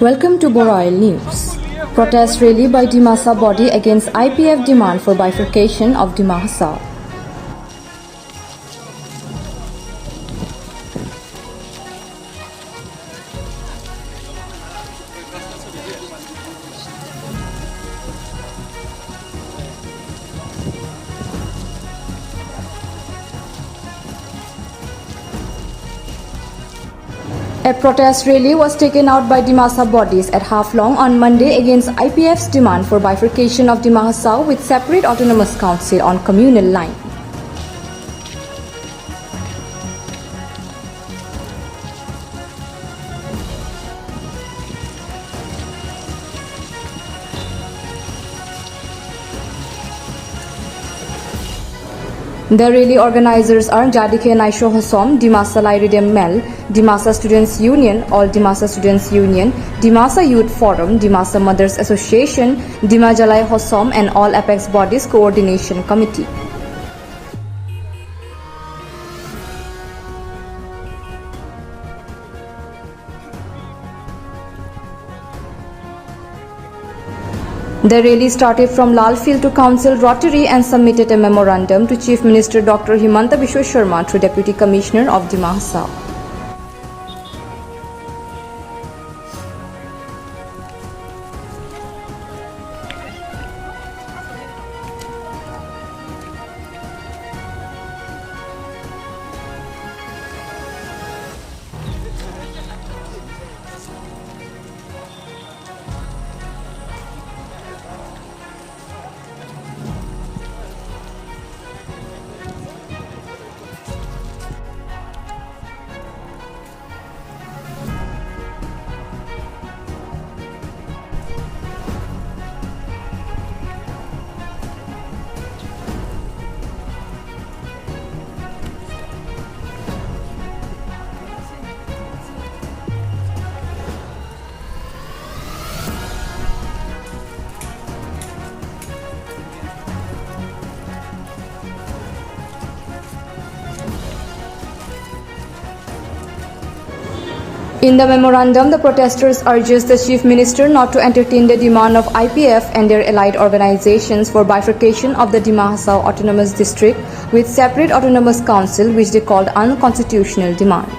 Welcome to Boroil News. Protest rally by Dimasa body against IPF demand for bifurcation of Dimasa. A protest rally was taken out by Dimasa bodies at Haflong on Monday against IPF's demand for bifurcation of Dimasa with separate autonomous council on communal line. The rally organizers are Jadike Naisho Hosom, Dimasa Lairidem Mel, Dimasa Students Union, All Dimasa Students Union, Dimasa Youth Forum, Dimasa Mothers Association, Dimajalai Hosom and All Apex Bodies Coordination Committee. The rally started from Lalfield to Council Rotary and submitted a memorandum to Chief Minister Dr. Himanta Biswa Sharma through Deputy Commissioner of Dimasa. In the memorandum, the protesters urges the Chief Minister not to entertain the demand of IPF and their allied organizations for bifurcation of the Dimasa Autonomous District with separate autonomous council, which they called unconstitutional demand.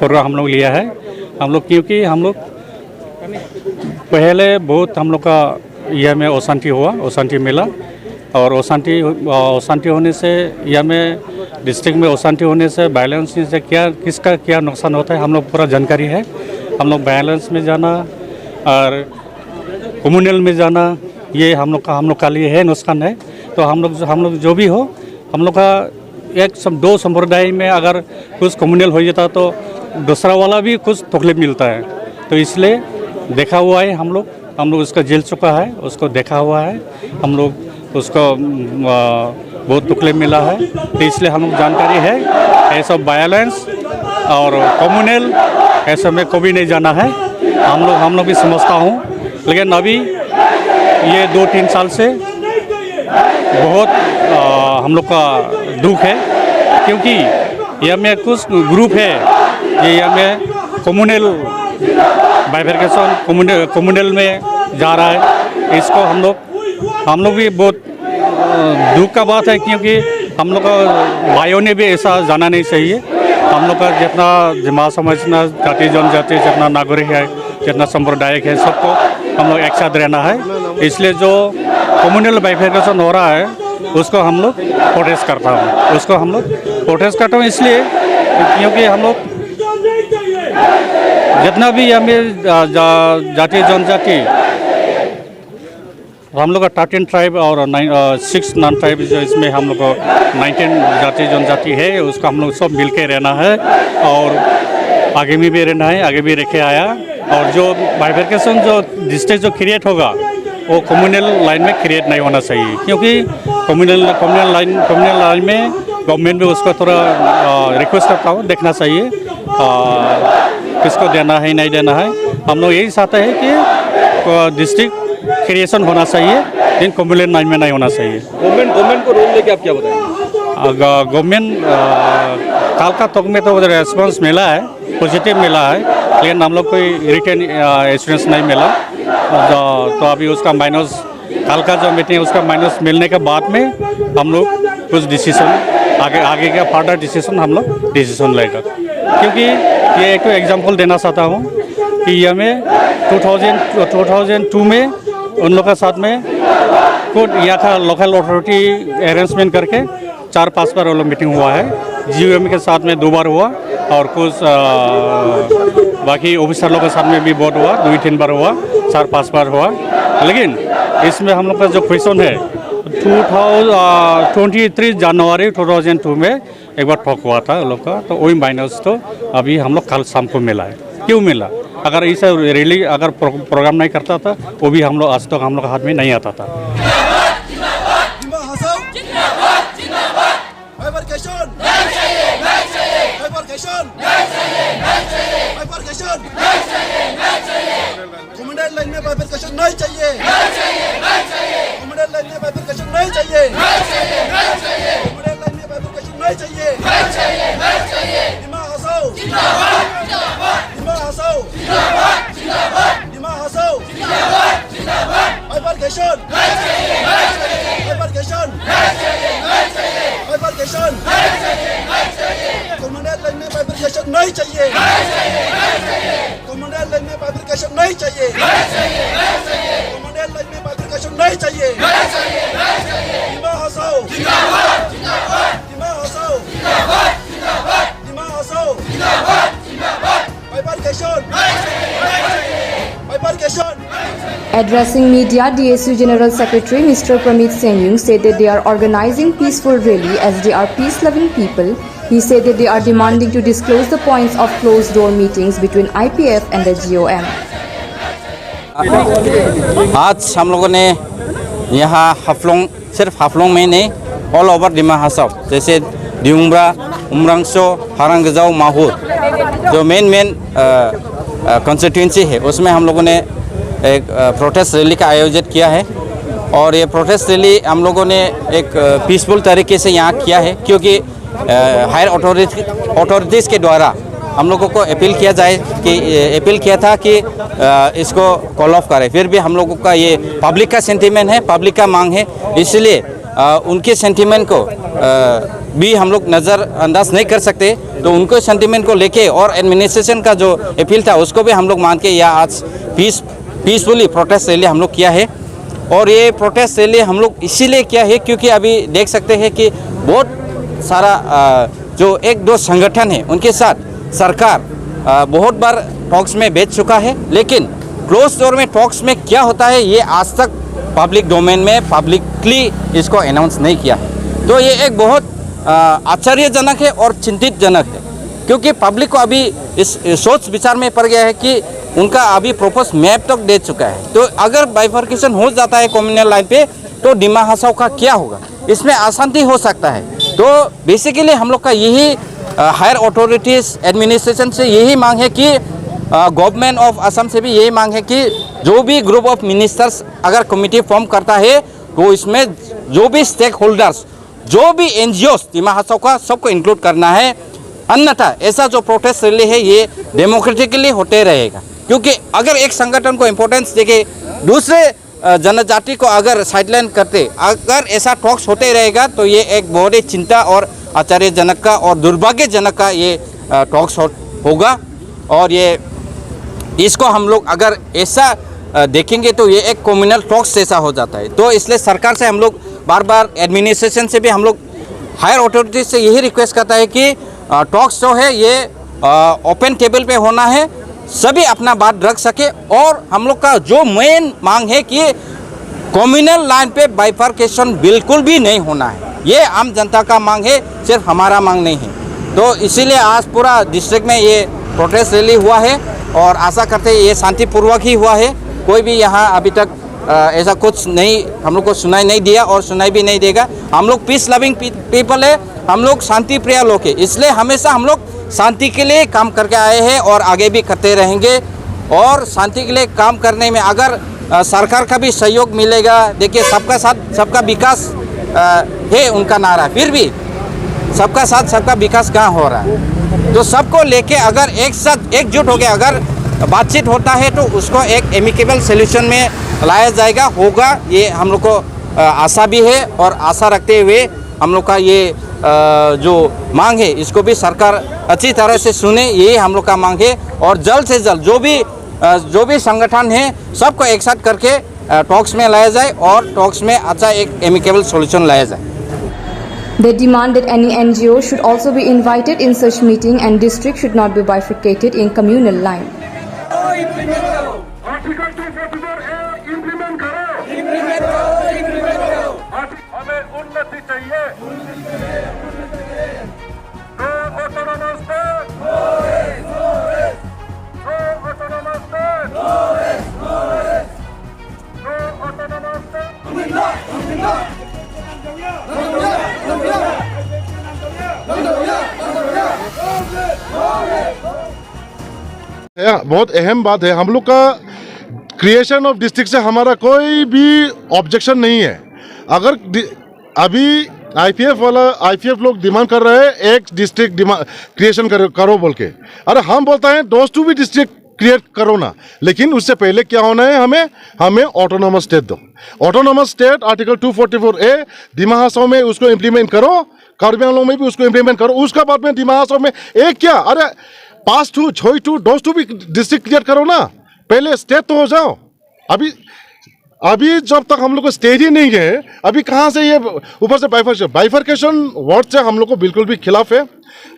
Programme हम लोग लिया है। हम लोग क्योंकि हम लोग पहले बहुत हम लोग का यह में अशांति हुआ, अशांति मिला और अशांति होने से यह में डिस्ट्रिक्ट में अशांति होने से वायलेंस से क्या किसका क्या नुकसान होता है हम लोग पूरा जानकारी है। हम लोग वायलेंस में जाना और कम्युनल में जाना ये हम लोग का लिए है नुकसान है। तो हम लोग जो भी हो हम लोग का दो संप्रदाय में अगर कुछ कम्युनल हो जाता तो दूसरा वाला भी कुछ तकलीफ मिलता है। तो इसलिए देखा हुआ है हम लोग उसका जेल चुका है, उसको देखा हुआ है, हम लोग उसको बहुत तकलीफ मिला है। तो इसलिए हम लोग जानकारी है ऐसा वायलेंस और कम्युनल ऐसा में कभी नहीं जाना है। हम लोग भी समझता हूँ, लेकिन अभी ये 2-3 साल से बहुत हम लोग का दुख है क्योंकि यह में कुछ ग्रुप है ये यह में कम्युनल बाइफरकेशन कम्युनल में जा रहा है। इसको हम लोग भी बहुत दुख का बात है क्योंकि हम लोग का भाइयों ने भी ऐसा जाना नहीं चाहिए। हम लोग का जितना जमा समझना जाति जनजाति जितना नागरिक है जितना सांप्रदायिक है सबको हम लोग एक साथ रहना है। इसलिए जो कम्युनल बाइफरकेशन हो रहा है उसको हम लोग प्रोटेस्ट करता हूँ इसलिए क्योंकि हम लोग जितना भी हमें जाति जनजाति हम लोग का 13 ट्राइब और 6 नॉन ट्राइब जो इसमें हम लोग को 19 जाति जनजाति है, उसका हम लोग सब मिल के रहना है और आगे में भी रहना है, आगे भी रखे आया। और जो बाइफरकेशन जो डिस्ट्रिक्ट जो क्रिएट होगा वो कम्युनल लाइन में क्रिएट नहीं होना चाहिए, क्योंकि कम्युनल लाइन में गवर्नमेंट भी उसको थोड़ा रिक्वेस्ट करता हूँ देखना चाहिए किसको देना है नहीं देना है। हम लोग यही चाहते हैं कि डिस्ट्रिक्ट क्रिएशन होना चाहिए, लेकिन कम्युनल लाइन में नहीं होना चाहिए। गवर्नमेंट को रोल लेके आप क्या बताएंगे? गवर्नमेंट काल का तक में तो रेस्पॉन्स मिला है, पॉजिटिव मिला है, लेकिन हम लोग कोई रिटर्न एश्योरेंस नहीं मिला। तो अभी उसका माइनस काल का जो मीटिंग है उसका माइनस मिलने के बाद में हम लोग कुछ डिसीजन आगे का फर्दर डिसीजन हम लोग डिसीजन लेगा। क्योंकि ये एक एग्जांपल देना चाहता हूँ कि ये में 2002 में उन लोग के साथ में कुछ यहाँ का लोकल अथॉरिटी अरेंजमेंट करके 4-5 बार वो लोग मीटिंग हुआ है। GOM के साथ में 2 बार हुआ और कुछ बाकी ऑफिसर लोग के साथ में भी बहुत हुआ, 2-3 बार हुआ, 4-5 बार हुआ। लेकिन इसमें हम लोग का जो क्वेश्चन है 23 जनवरी 2002 में एक बार टॉक हुआ था लोग का, तो वही माइनस तो अभी हम लोग कल शाम को मिला है। क्यों मिला? अगर इसे रैली अगर प्रोग्राम नहीं करता था वो भी हम लोग आज तक हम लोग हाथ में नहीं आता था। Addressing media, DSU General Secretary Mr. Pramit Senyung said that they are organizing peaceful rally as they are peace-loving people. He said that they are demanding to disclose the points of closed-door meetings between IPF and the GOM. आज हम लोगों ने यहाँ हाफलोंग, सिर्फ हाफलोंग में नहीं, all over Dima Hasao, जैसे दिउंब्रा, उमरांगसो, हारंगजाव, माहूर, जो मेन कॉन्स्टिट्यूंसी है उसमें हम लोगों ने एक प्रोटेस्ट रैली का आयोजित किया है। और ये प्रोटेस्ट रैली हम लोगों ने एक पीसफुल तरीके से यहाँ किया है, क्योंकि हायर अथॉरिटीज़ के द्वारा हम लोगों को अपील किया था कि इसको कॉल ऑफ करें। फिर भी हम लोगों का ये पब्लिक का सेंटीमेंट है, पब्लिक का मांग है, इसलिए उनके सेंटीमेंट को भी हम लोग नज़रअंदाज नहीं कर सकते। तो उनको सेंटीमेंट को लेके और एडमिनिस्ट्रेशन का जो अपील था उसको भी हम लोग मान के यहाँ आज पीसफुली प्रोटेस्ट रैली हम लोग किया है। और ये प्रोटेस्ट रैली हम लोग इसीलिए किया है क्योंकि अभी देख सकते हैं कि बहुत सारा जो 1-2 संगठन है उनके साथ सरकार बहुत बार टॉक्स में बैठ चुका है, लेकिन क्लोज डोर में टॉक्स में क्या होता है ये आज तक पब्लिक डोमेन में पब्लिकली इसको अनाउंस नहीं किया। तो ये एक बहुत आश्चर्यजनक है और चिंतितजनक है, क्योंकि पब्लिक को अभी इस सोच विचार में पड़ गया है कि उनका अभी प्रोपोज मैप तक दे चुका है। तो अगर बाइफर्केशन हो जाता है कम्युनल लाइन पे तो डिमा हासाव का क्या होगा, इसमें अशांति हो सकता है। तो बेसिकली हम लोग का यही हायर अथॉरिटीज़ एडमिनिस्ट्रेशन से यही मांग है कि गवर्नमेंट ऑफ असम से भी यही मांग है कि जो भी ग्रुप ऑफ मिनिस्टर्स अगर कमिटी फॉर्म करता है तो इसमें जो भी स्टेक होल्डर्स, जो भी NGOs डिमा हासाव का सबको इंक्लूड करना है। अन्यथा ऐसा जो प्रोटेस्ट रैली है ये डेमोक्रेटिकली होते रहेगा, क्योंकि अगर एक संगठन को इम्पोर्टेंस देके दूसरे जनजाति को अगर साइडलाइन करते, अगर ऐसा टॉक्स होते रहेगा तो ये एक बहुत ही चिंता और आश्चर्यजनक का और दुर्भाग्यजनक का ये टॉक्स होगा। और ये इसको हम लोग अगर ऐसा देखेंगे तो ये एक कम्युनल टॉक्स जैसा हो जाता है। तो इसलिए सरकार से हम लोग बार बार एडमिनिस्ट्रेशन से भी हम लोग हायर अथॉरिटीज से यही रिक्वेस्ट करता है कि टॉक्स जो है ये ओपन टेबल पे होना है, सभी अपना बात रख सके। और हम लोग का जो मेन मांग है कि कम्युनल लाइन पे बाइफर्केशन बिल्कुल भी नहीं होना है। ये आम जनता का मांग है, सिर्फ हमारा मांग नहीं है। तो इसीलिए आज पूरा डिस्ट्रिक्ट में ये प्रोटेस्ट रैली हुआ है और आशा करते हैं ये शांतिपूर्वक ही हुआ है। कोई भी यहाँ अभी तक ऐसा कुछ नहीं हम लोग को सुनाई नहीं दिया और सुनाई भी नहीं देगा। हम लोग पीस लविंग पीपल है, हम लोग शांति प्रिय लोग है, इसलिए हमेशा हम लोग शांति के लिए काम करके आए हैं और आगे भी करते रहेंगे। और शांति के लिए काम करने में अगर सरकार का भी सहयोग मिलेगा, देखिए सबका साथ सबका विकास है उनका नारा, फिर भी सबका साथ सबका विकास कहाँ हो रहा है। तो सबको लेके अगर एक साथ एकजुट हो गया, अगर बातचीत होता है तो उसको एक एमिकेबल सोल्यूशन में लाया जाएगा, होगा। ये हम लोग को आशा भी है और आशा रखते हुए हम लोग का ये जो मांग है इसको भी सरकार अच्छी तरह से सुने, यही हम लोग का मांग है। और जल्द से जल्द जो भी संगठन है सबको एक साथ करके टॉक्स में लाया जाए और टॉक्स में अच्छा एक एमिकेबल सॉल्यूशन लाया जाए। They demand that any NGO should also be invited in such meeting and district should not be bifurcated in communal line. Article 244A implement करो। हमें उन्नति चाहिए। दो ऑटोनोमस स्टेट, दो ऑटोनोमस स्टेट, दो ऑटोनोमस स्टेट। बहुत अहम बात है। हम लोग का क्रिएशन ऑफ डिस्ट्रिक्ट से हमारा कोई भी ऑब्जेक्शन नहीं है। अगर अभी आईपीएफ लोग डिमांड कर रहे हैं एक डिस्ट्रिक्ट क्रिएशन करो बोल के, अरे हम बोलते हैं दोस टू भी डिस्ट्रिक्ट क्रिएट करो ना, लेकिन उससे पहले क्या होना है, हमें ऑटोनोमस स्टेट दो। Autonomous state article 244A Dima Hasao में उसको इम्प्लीमेंट करो, कार्बी आंगलॉन्ग में भी उसको इम्प्लीमेंट करो। उसका बाद में दिमा हासाओ में एक क्या, अरे 5-2, 6-2, 2 भी डिस्ट्रिक्ट क्रिएट करो ना, पहले स्टेट तो हो जाओ। अभी जब तक हम लोग को स्टेज ही नहीं है, अभी कहाँ से ये ऊपर से बाइफर्केशन वर्ड से हम लोग को बिल्कुल भी खिलाफ है।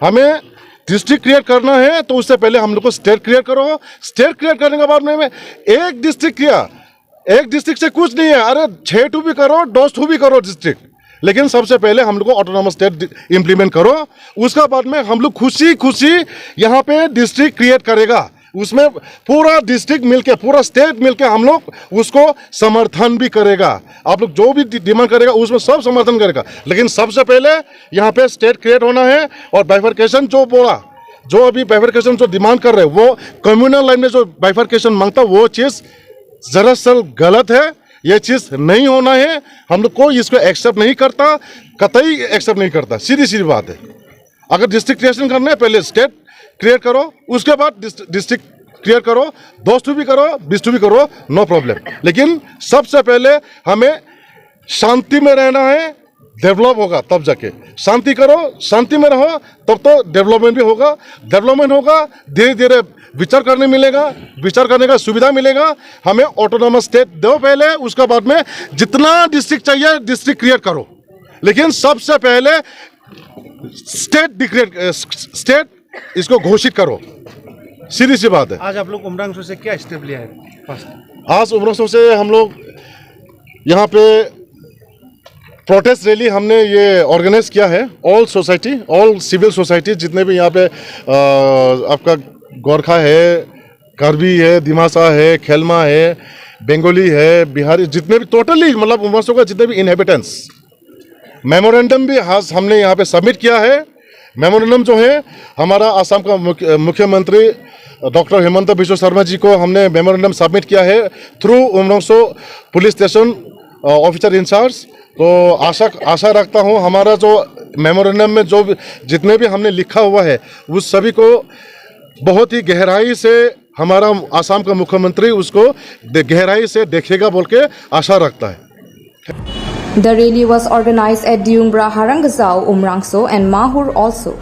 हमें डिस्ट्रिक्ट क्रिएट करना है तो उससे पहले हम लोग को स्टेट क्रिएट करो। स्टेट क्रिएट करने के बाद में एक डिस्ट्रिक्ट किया, एक डिस्ट्रिक्ट से कुछ नहीं है, अरे 6-2 भी करो, 2 भी करो डिस्ट्रिक्ट, लेकिन सबसे पहले हम लोग को ऑटोनोमस स्टेट इम्प्लीमेंट करो। उसका बाद में हम लोग खुशी यहाँ पे डिस्ट्रिक्ट क्रिएट करेगा, उसमें पूरा डिस्ट्रिक्ट मिलके, पूरा स्टेट मिलके हम लोग उसको समर्थन भी करेगा। आप लोग जो भी डिमांड करेगा उसमें सब समर्थन करेगा, लेकिन सबसे पहले यहाँ पे स्टेट क्रिएट होना है। और बाइफर्केशन जो अभी बाइफर्केशन जो डिमांड कर रहे हैं, वो कम्युनल लाइन में जो बाइफर्केशन मांगता वो चीज़ दरअसल गलत है। ये चीज़ नहीं होना है, हम लोग कोई इसको एक्सेप्ट नहीं करता, कतई एक्सेप्ट नहीं करता। सीधी बात है। अगर डिस्ट्रिक्ट क्रिएशन करना है पहले स्टेट क्रिएट करो, उसके बाद डिस्ट्रिक्ट क्रिएट करो, 2 भी करो, 20 भी करो, नो प्रॉब्लम। लेकिन सबसे पहले हमें शांति में रहना है, डेवलप होगा तब जाके। शांति करो, शांति में रहो, तब तो डेवलपमेंट भी होगा। डेवलपमेंट होगा, धीरे धीरे विचार करने मिलेगा, विचार करने का सुविधा मिलेगा। हमें ऑटोनोमस स्टेट दो पहले, उसके बाद में जितना डिस्ट्रिक्ट चाहिए डिस्ट्रिक्ट क्रिएट करो, लेकिन सबसे पहले स्टेट इसको घोषित करो। सीधी सी बात है। आज आप लोग उमरांग से क्या स्टेप लिया है? आज उमरांग से हम लोग यहाँ पे प्रोटेस्ट रैली हमने ये ऑर्गेनाइज किया है। All society, all civil society, जितने भी यहाँ पे आपका गोरखा है, कार्बी है, दिमासा है, खेलमा है, बंगाली है, बिहारी, जितने भी टोटली मतलब उमरांग का जितने भी इनहेबिटेंट्स, मेमोरेंडम भी हमने यहाँ पे सबमिट किया है। मेमोरेंडम जो है हमारा आसाम का मुख्यमंत्री डॉक्टर हेमंत बिश्व शर्मा जी को हमने मेमोरेंडम सबमिट किया है through Umrang police station officer in charge. तो आशा रखता हूँ हमारा जो मेमोरेंडम में जो जितने भी हमने लिखा हुआ है उस सभी को बहुत ही गहराई से हमारा आसाम का मुख्यमंत्री उसको गहराई से देखेगा बोल के आशा रखता है। The rally was organized at Diungbra, Harangazao, Umrangso and Mahur also.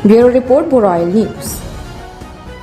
Bureau report Barail news.